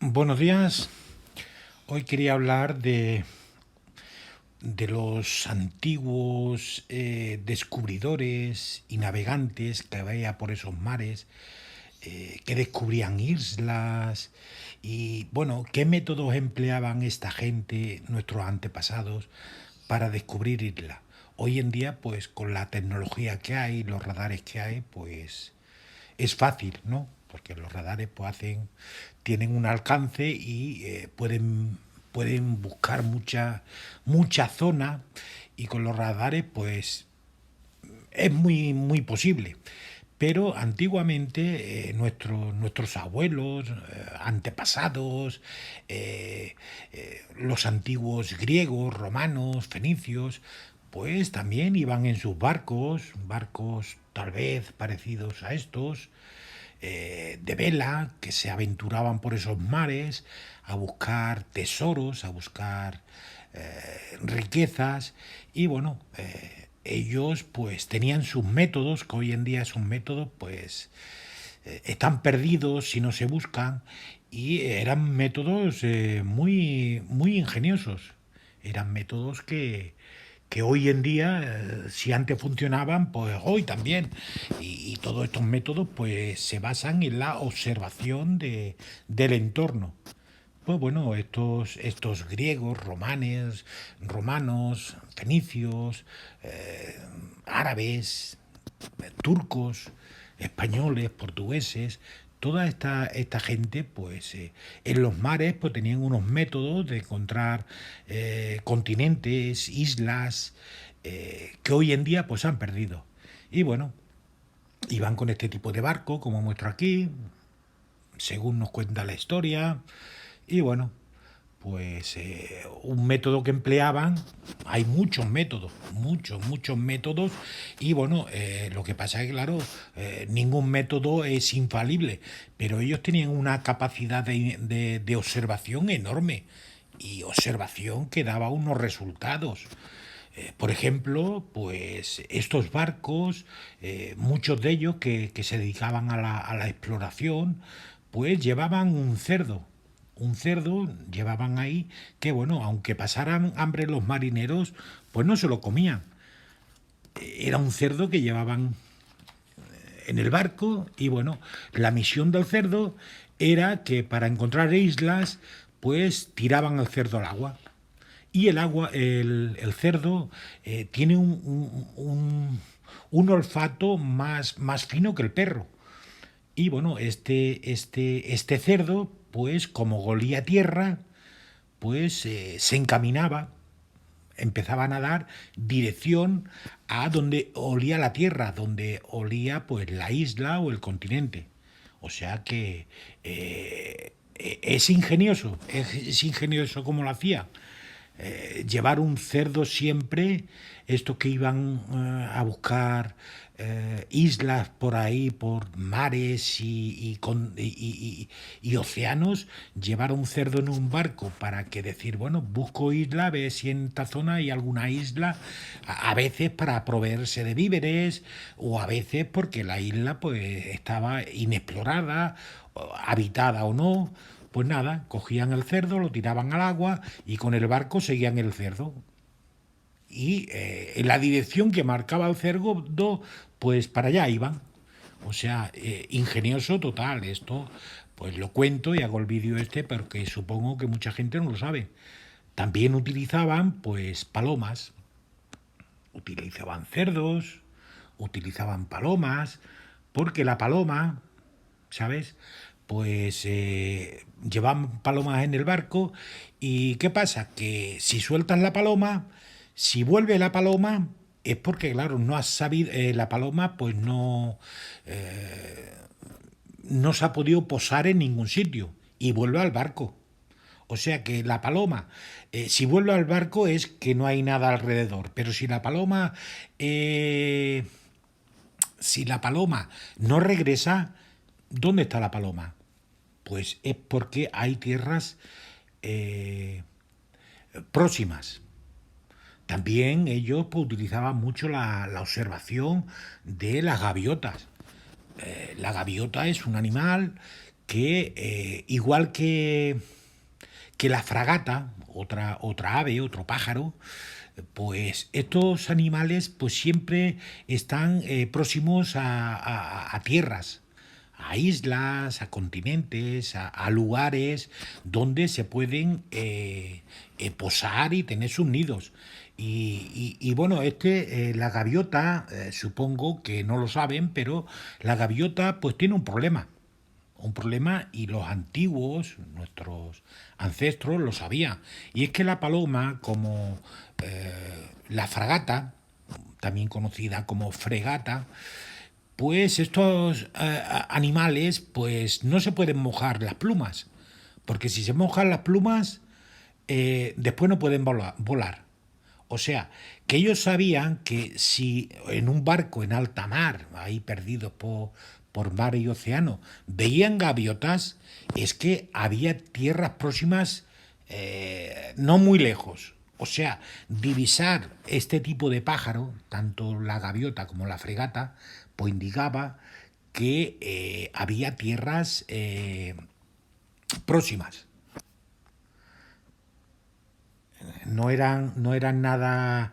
Buenos días. Hoy quería hablar de los antiguos descubridores y navegantes que había por esos mares, que descubrían islas y, bueno, qué métodos empleaban esta gente, nuestros antepasados, para descubrir islas. Hoy en día, pues con la tecnología que hay, los radares que hay, pues es fácil, ¿no? Porque los radares pues tienen un alcance y pueden buscar mucha zona, y con los radares pues es muy posible. Pero antiguamente nuestros abuelos, antepasados, los antiguos griegos, romanos, fenicios, pues también iban en sus barcos tal vez parecidos a estos, de vela, que se aventuraban por esos mares a buscar tesoros, a buscar riquezas. Y bueno, ellos pues tenían sus métodos, que hoy en día esos métodos pues están perdidos si no se buscan, y eran métodos muy ingeniosos. Eran métodos que hoy en día, si antes funcionaban, pues hoy también. Y todos estos métodos pues se basan en la observación del entorno. Pues bueno, estos griegos, romanos, fenicios, árabes, turcos, españoles, portugueses, toda esta gente, pues en los mares pues tenían unos métodos de encontrar continentes, islas, que hoy en día pues han perdido. Y bueno, iban con este tipo de barco, como muestro aquí, según nos cuenta la historia. Y bueno, pues un método que empleaban, hay muchos métodos, y bueno, lo que pasa es que, claro, ningún método es infalible, pero ellos tenían una capacidad de observación enorme, y observación que daba unos resultados. Por ejemplo, pues estos barcos, muchos de ellos que se dedicaban a la exploración, pues llevaban un cerdo llevaban ahí, que bueno, aunque pasaran hambre los marineros, pues no se lo comían. Era un cerdo que llevaban en el barco, y bueno, la misión del cerdo era que para encontrar islas, pues tiraban el cerdo al agua. Y el cerdo tiene un olfato más fino que el perro. Y bueno, este cerdo, pues como golía tierra, pues se encaminaba, empezaba a nadar dirección a donde olía la tierra, donde olía pues la isla o el continente. O sea que es ingenioso como lo hacía. Llevar un cerdo siempre, estos que iban a buscar islas por ahí, por mares y océanos, llevar un cerdo en un barco para que decir, bueno, busco isla, a ver si en esta zona hay alguna isla, a veces para proveerse de víveres, o a veces porque la isla pues estaba inexplorada, habitada o no. Pues nada, cogían el cerdo, lo tiraban al agua y con el barco seguían el cerdo. Y en la dirección que marcaba el cerdo, pues para allá iban. O sea, ingenioso total. Esto, pues lo cuento y hago el vídeo este porque supongo que mucha gente no lo sabe. También utilizaban, pues, palomas. Utilizaban cerdos, utilizaban palomas, porque la paloma, ¿sabes? Pues llevan palomas en el barco. ¿Y qué pasa? Que si sueltas la paloma, si vuelve la paloma, es porque, claro, no has sabido, la paloma pues no se ha podido posar en ningún sitio y vuelve al barco. O sea que la paloma, si vuelve al barco es que no hay nada alrededor. Pero eh, si la paloma no regresa, ¿dónde está la paloma? Pues es porque hay tierras eh, próximas. También ellos pues, utilizaban mucho la observación de las gaviotas. La gaviota es un animal que igual que la fragata, otra ave, otro pájaro, pues estos animales pues siempre están próximos a tierras, a islas, a continentes, a lugares donde se pueden posar y tener sus nidos. Y bueno, la gaviota, supongo que no lo saben, pero la gaviota pues tiene un problema y los antiguos, nuestros ancestros, lo sabían. Y es que la paloma, como la fragata, también conocida como fregata, pues estos animales pues no se pueden mojar las plumas, porque si se mojan las plumas, después no pueden volar. O sea, que ellos sabían que si en un barco en alta mar, ahí perdidos por mar y océano, veían gaviotas, es que había tierras próximas no muy lejos. O sea, divisar este tipo de pájaro, tanto la gaviota como la fregata, pues indicaba que había tierras próximas. No eran nada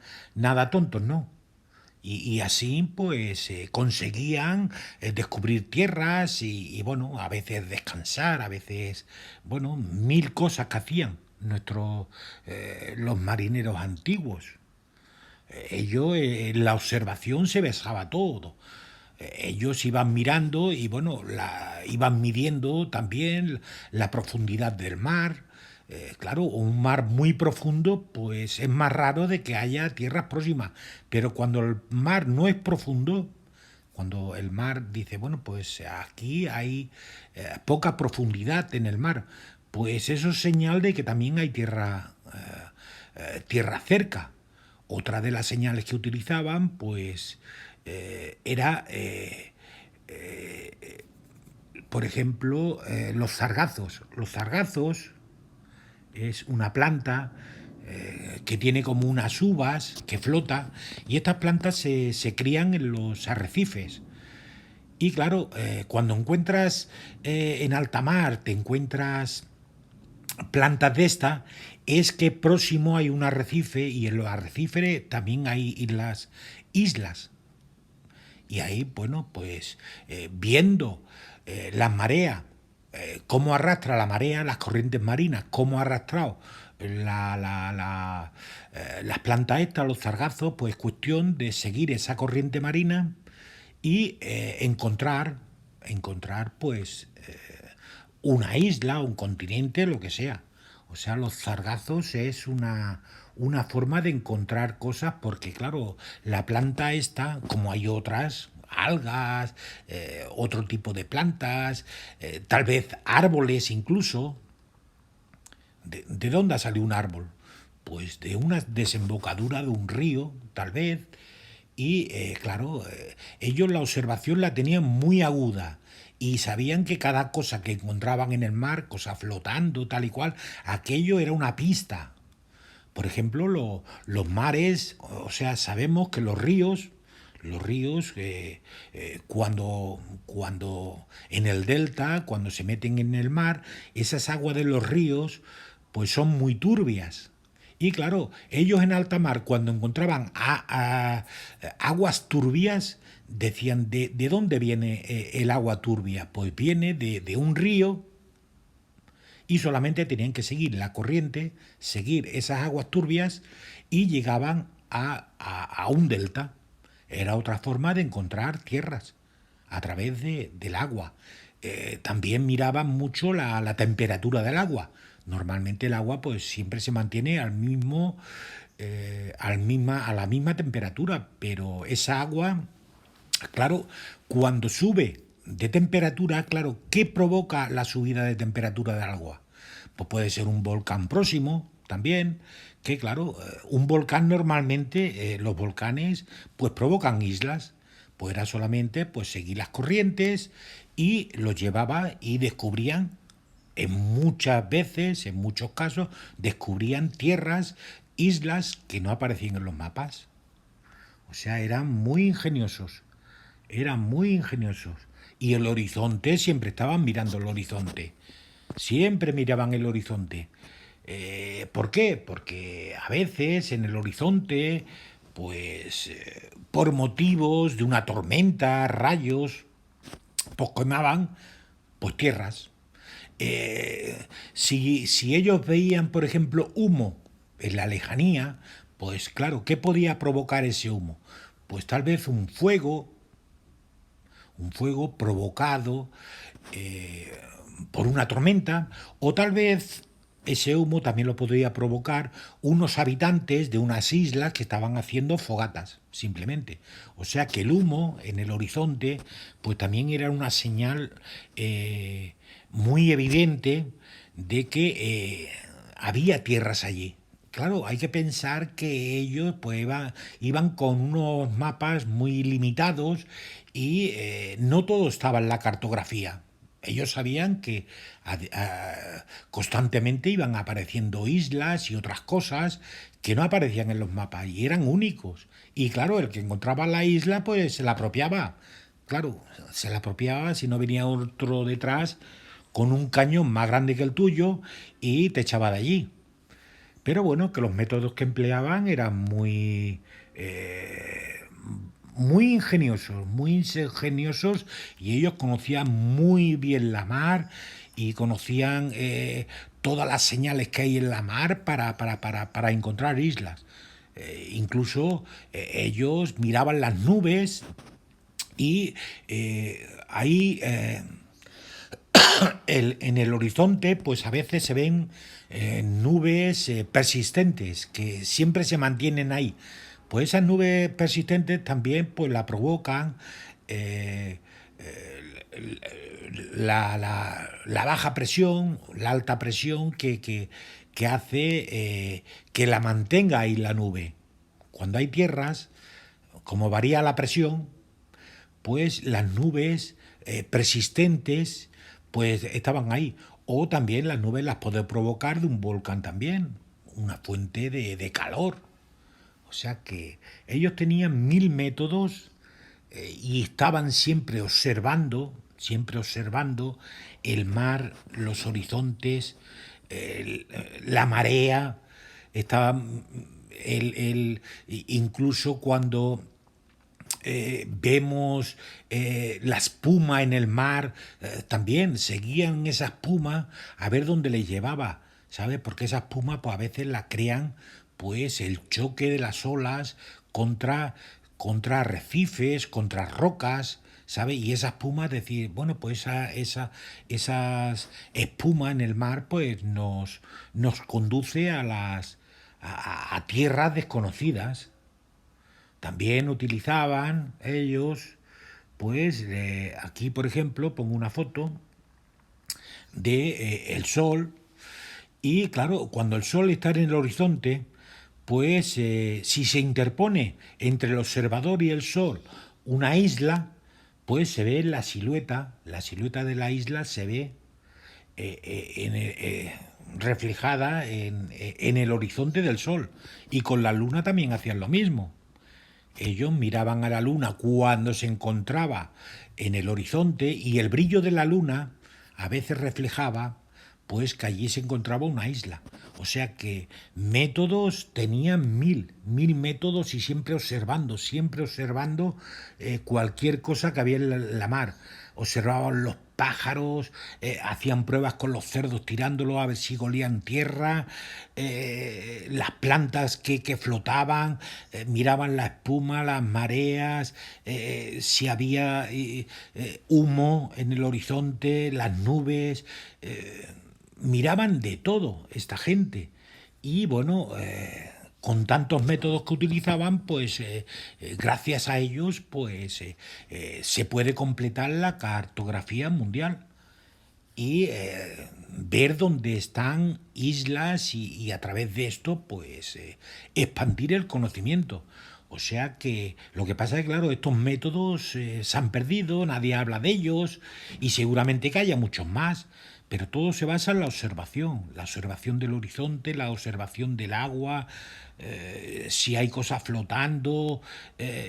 tontos, ¿no? Y así pues conseguían descubrir tierras bueno, a veces descansar, a veces, bueno, mil cosas que hacían los marineros antiguos. Ellos en la observación se besaba todo. Ellos iban mirando y bueno, iban midiendo también la profundidad del mar. Claro, un mar muy profundo, pues es más raro de que haya tierras próximas. Pero cuando el mar no es profundo, cuando el mar dice, bueno, pues aquí hay poca profundidad en el mar, pues eso es señal de que también hay tierra cerca. Otra de las señales que utilizaban, pues, era, por ejemplo, los sargazos. Los sargazos es una planta que tiene como unas uvas que flota y estas plantas se crían en los arrecifes. Y claro, cuando encuentras en alta mar, te encuentras plantas de esta, es que próximo hay un arrecife y en los arrecifes también hay islas. Y ahí, bueno, pues viendo las mareas, cómo arrastra la marea, las corrientes marinas, cómo ha arrastrado las plantas estas, los sargazos, pues cuestión de seguir esa corriente marina y encontrar pues una isla, un continente, lo que sea. O sea, los sargazos es una forma de encontrar cosas porque, claro, la planta esta, como hay otras, algas, otro tipo de plantas, tal vez árboles incluso. ¿De dónde ha salido un árbol? Pues de una desembocadura de un río, tal vez. Y claro, ellos la observación la tenían muy aguda y sabían que cada cosa que encontraban en el mar, cosa flotando, tal y cual, aquello era una pista. Por ejemplo, los mares, o sea, sabemos que los ríos cuando en el delta, cuando se meten en el mar, esas aguas de los ríos pues son muy turbias. Y claro, ellos en alta mar, cuando encontraban aguas turbias, decían, ¿de dónde viene el agua turbia? Pues viene de un río y solamente tenían que seguir la corriente, seguir esas aguas turbias y llegaban a un delta. Era otra forma de encontrar tierras a través del agua. También miraban mucho la temperatura del agua. Normalmente el agua pues siempre se mantiene a la misma temperatura, pero esa agua, claro, cuando sube de temperatura, claro, ¿qué provoca la subida de temperatura del agua? Pues puede ser un volcán próximo también, que claro, un volcán normalmente, los volcanes, pues provocan islas. Pues era solamente pues seguir las corrientes y los llevaba y descubrían, muchas veces, en muchos casos, descubrían tierras, islas que no aparecían en los mapas. O sea, eran muy ingeniosos. y el horizonte, siempre estaban mirando el horizonte. Siempre miraban el horizonte. ¿Por qué? Porque a veces en el horizonte, pues por motivos de una tormenta, rayos, pues quemaban pues tierras. Si ellos veían, por ejemplo, humo en la lejanía, pues claro, ¿qué podía provocar ese humo? Pues tal vez un fuego provocado por una tormenta, o tal vez ese humo también lo podría provocar unos habitantes de unas islas que estaban haciendo fogatas, simplemente. O sea que el humo en el horizonte, pues también era una señal muy evidente de que había tierras allí. Claro, hay que pensar que ellos pues iban con unos mapas muy limitados y no todo estaba en la cartografía. Ellos sabían que constantemente iban apareciendo islas y otras cosas que no aparecían en los mapas y eran únicos. Y claro, el que encontraba la isla pues se la apropiaba. Claro, se la apropiaba si no venía otro detrás con un cañón más grande que el tuyo y te echaba de allí. Pero bueno, que los métodos que empleaban eran muy ingeniosos y ellos conocían muy bien la mar y conocían todas las señales que hay en la mar para encontrar islas. Incluso ellos miraban las nubes y ahí en el horizonte pues a veces se ven nubes persistentes que siempre se mantienen ahí. Pues esas nubes persistentes también pues la provocan eh, la baja presión, la alta presión que hace que la mantenga ahí la nube. Cuando hay tierras, como varía la presión, pues las nubes persistentes pues estaban ahí. O también las nubes las puede provocar de un volcán también, una fuente de calor. O sea que ellos tenían mil métodos y estaban siempre observando el mar, los horizontes, la marea. Estaban incluso cuando vemos la espuma en el mar, también seguían esa espuma a ver dónde les llevaba, ¿sabes? Porque esa espuma pues a veces la crean pues el choque de las olas contra arrecifes, contra rocas, ¿sabes? Y esa espuma, decir, bueno, pues esas espuma en el mar pues nos conduce a tierras desconocidas. También utilizaban ellos, pues aquí por ejemplo pongo una foto de el sol y claro, cuando el sol está en el horizonte, pues si se interpone entre el observador y el sol una isla, pues se ve la silueta de la isla se ve eh, eh, en, eh, eh, reflejada en el horizonte del sol y con la luna también hacían lo mismo. Ellos miraban a la luna cuando se encontraba en el horizonte y el brillo de la luna a veces reflejaba pues que allí se encontraba una isla. O sea que métodos tenían mil métodos y siempre observando cualquier cosa que había en la mar. Observaban los pájaros, hacían pruebas con los cerdos tirándolos a ver si golían tierra, las plantas que flotaban, miraban la espuma, las mareas, si había humo en el horizonte, las nubes, miraban de todo esta gente. Y bueno, con tantos métodos que utilizaban, pues gracias a ellos, pues se puede completar la cartografía mundial y ver dónde están islas y a través de esto, pues expandir el conocimiento. O sea que lo que pasa es que, claro, estos métodos se han perdido, nadie habla de ellos y seguramente que haya muchos más. pero todo se basa en la observación del horizonte, la observación del agua, si hay cosas flotando,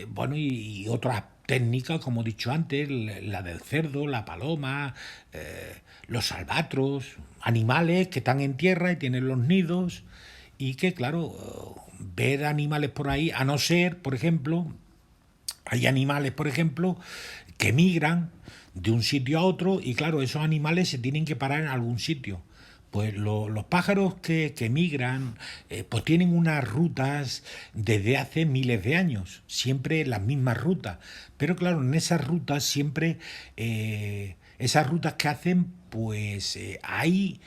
bueno, y otras técnicas, como he dicho antes, la del cerdo, la paloma, los albatros, animales que están en tierra y tienen los nidos, y que, claro, ver animales por ahí, a no ser, por ejemplo, hay animales, por ejemplo, que migran de un sitio a otro y claro, esos animales se tienen que parar en algún sitio. Pues los pájaros que migran, pues tienen unas rutas desde hace miles de años, siempre las mismas rutas. Pero claro, en esas rutas siempre, esas rutas que hacen, pues hay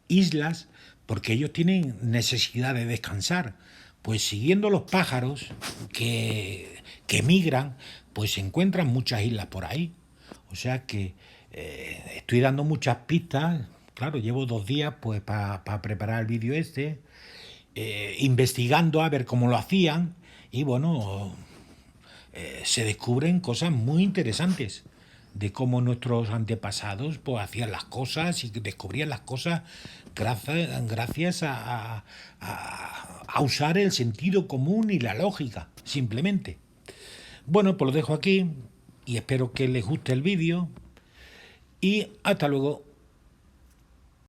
islas porque ellos tienen necesidad de descansar. Pues siguiendo los pájaros que migran, pues se encuentran muchas islas por ahí. O sea que estoy dando muchas pistas. Claro, llevo 2 días pues para preparar el vídeo este, investigando a ver cómo lo hacían y bueno, se descubren cosas muy interesantes de cómo nuestros antepasados pues hacían las cosas y descubrían las cosas gracias a usar el sentido común y la lógica, simplemente. Bueno, pues lo dejo aquí y espero que les guste el vídeo y hasta luego.